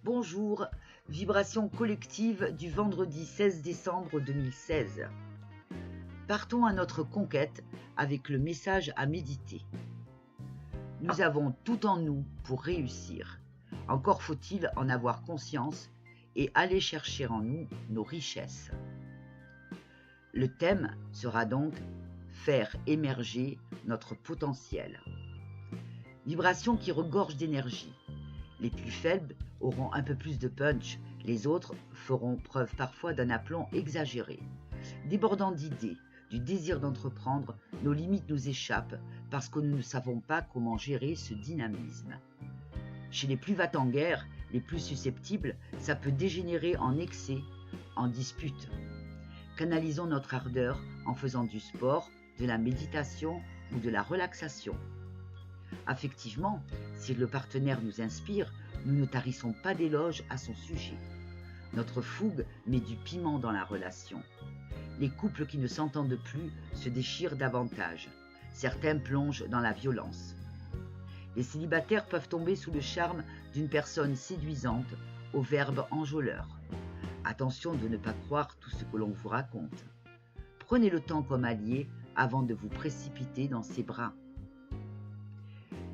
Bonjour, vibration collective du vendredi 16 décembre 2016. Partons à notre conquête avec le message à méditer. Nous avons tout en nous pour réussir. Encore faut-il en avoir conscience et aller chercher en nous nos richesses. Le thème sera donc faire émerger notre potentiel. Vibration qui regorge d'énergie. Les plus faibles auront un peu plus de punch, les autres feront preuve parfois d'un aplomb exagéré. Débordant d'idées, du désir d'entreprendre, nos limites nous échappent parce que nous ne savons pas comment gérer ce dynamisme. Chez les plus va-t-en-guerre, les plus susceptibles, ça peut dégénérer en excès, en dispute. Canalisons notre ardeur en faisant du sport, de la méditation ou de la relaxation. Affectivement, si le partenaire nous inspire, nous ne tarissons pas d'éloges à son sujet. Notre fougue met du piment dans la relation. Les couples qui ne s'entendent plus se déchirent davantage. Certains plongent dans la violence. Les célibataires peuvent tomber sous le charme d'une personne séduisante, au verbe enjôleur. Attention de ne pas croire tout ce que l'on vous raconte. Prenez le temps comme allié avant de vous précipiter dans ses bras.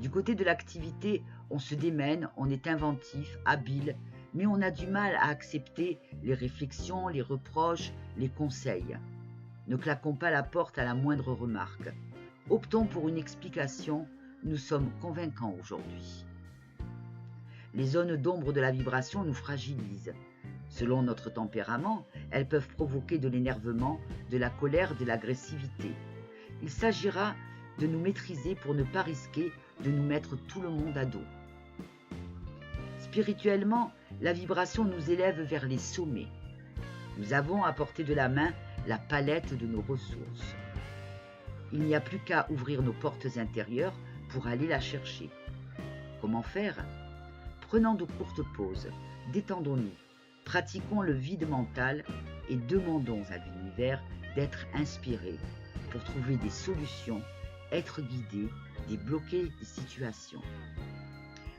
Du côté de l'activité, on se démène, on est inventif, habile, mais on a du mal à accepter les réflexions, les reproches, les conseils. Ne claquons pas la porte à la moindre remarque. Optons pour une explication, nous sommes convaincants aujourd'hui. Les zones d'ombre de la vibration nous fragilisent. Selon notre tempérament, elles peuvent provoquer de l'énervement, de la colère, de l'agressivité. Il s'agira de nous maîtriser pour ne pas risquer de nous mettre tout le monde à dos. Spirituellement, la vibration nous élève vers les sommets. Nous avons à portée de la main la palette de nos ressources. Il n'y a plus qu'à ouvrir nos portes intérieures pour aller la chercher. Comment faire? Prenons de courtes pauses, détendons-nous, pratiquons le vide mental et demandons à l'univers d'être inspiré pour trouver des solutions, être guidé, débloquer des situations.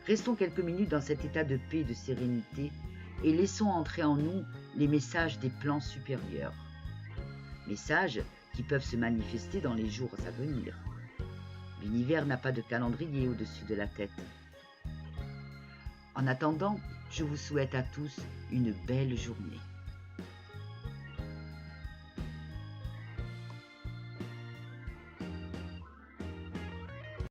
Restons quelques minutes dans cet état de paix et de sérénité et laissons entrer en nous les messages des plans supérieurs. Messages qui peuvent se manifester dans les jours à venir. L'univers n'a pas de calendrier au-dessus de la tête. En attendant, je vous souhaite à tous une belle journée.